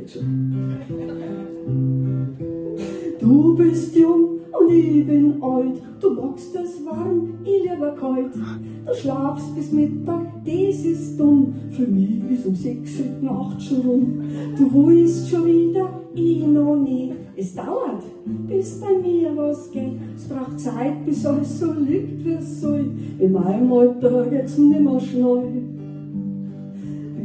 geht schon. Du bist jung und ich bin alt, du magst es warm, ich lieber kalt. Du schlafst bis Mittag, das ist dumm, für mich ist um 6 Uhr die Nacht schon rum. Du willst schon wieder, ich noch nicht. Es dauert, bis bei mir was geht. Es braucht Zeit, bis alles so liegt, wie es soll. In meinem Alter geht's nimmer schnell.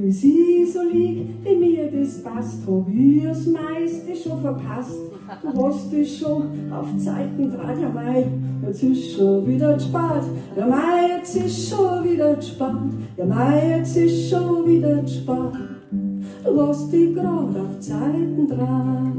Bis ich so lieg, wie mir das passt, hab ich das meiste schon verpasst. Du hast dich schon auf Zeiten draht, ja mei, jetzt ist schon wieder spät. Ja mei, jetzt ist schon wieder spät. Ja mei, jetzt ist schon wieder spät. Du hast dich grad auf Zeiten dran.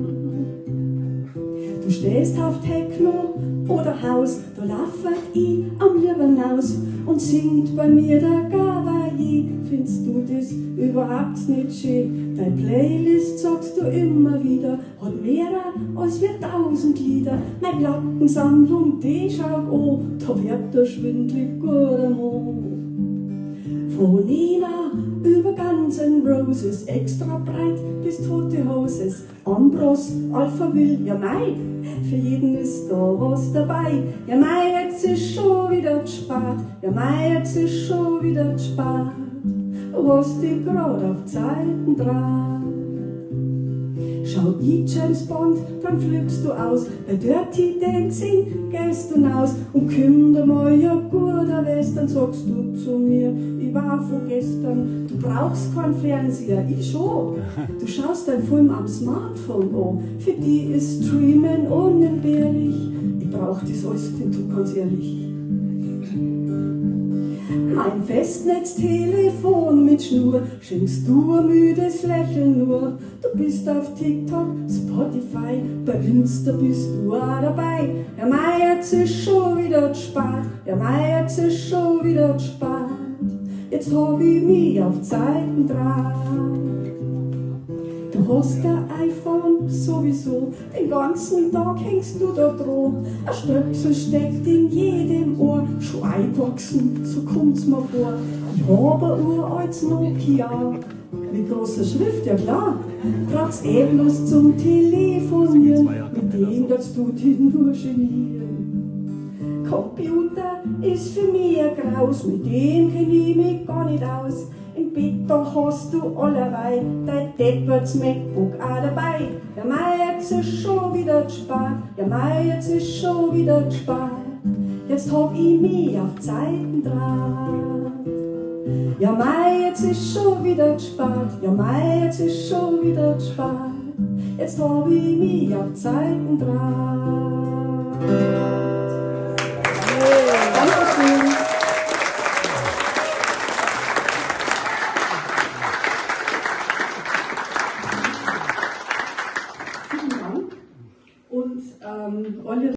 Du stehst auf Techno oder Haus, da laufert ich am lieben aus und singt bei mir der Gavaji. Findest du das überhaupt nicht schön? Dein Playlist, sagst du immer wieder, hat mehr als wir 1000 Lieder. Meine Plattensammlung, die schaut an, da wird der schwindlig guter Mann. Von Nina über Guns N' Roses, extra breit bis Tote Hoses, Ambros, Alphaville, ja mei, für jeden ist da was dabei. Ja mei, jetzt ist schon wieder spät, ja mei, jetzt ist schon wieder spät. Du hast dich grad auf Zeiten dran. Schau ich James Bond, dann flippst du aus. Bei Dirty Dancing gehst du hinaus. Und komm dir mal ja guter Western, sagst du zu mir, ich war von gestern. Du brauchst keinen Fernseher, ich schon. Du schaust deinen Film am Smartphone an. Für die ist Streamen unentbehrlich. Ich brauch das alles nicht, du ganz ehrlich. Mein Festnetztelefon mit Schnur, schenkst du ein müdes Lächeln nur. Du bist auf TikTok, Spotify, bei Insta bist du auch dabei. Ja mei, jetzt ist schon wieder spät, ja mei, jetzt ist schon wieder spät. Jetzt hab ich mich auf Zeiten dran. Du hast ein iPhone sowieso, den ganzen Tag hängst du da dran. Ein Stöpsel steckt in jedem Ohr, schon eingewachsen, so kommt's mir vor. Ich hab ein uraltes Nokia, mit großer Schrift, ja klar. Brauchst bloß zum Telefonieren, mit dem darfst du dich nur genieren. Computer ist für mich ein Graus, mit dem kenn ich mich gar nicht aus. Im Bett, da hast du allerweil dein depperts MacBook auch dabei. Ja mei, jetzt ist schon wieder spät, ja mei, jetzt ist schon wieder spät. Jetzt hab ich mich auf Zeiten dran. Ja mei, jetzt ist schon wieder spät, ja mei, jetzt ist schon wieder spät. Jetzt hab ich mich auf Zeiten dran. Dankeschön. Und alle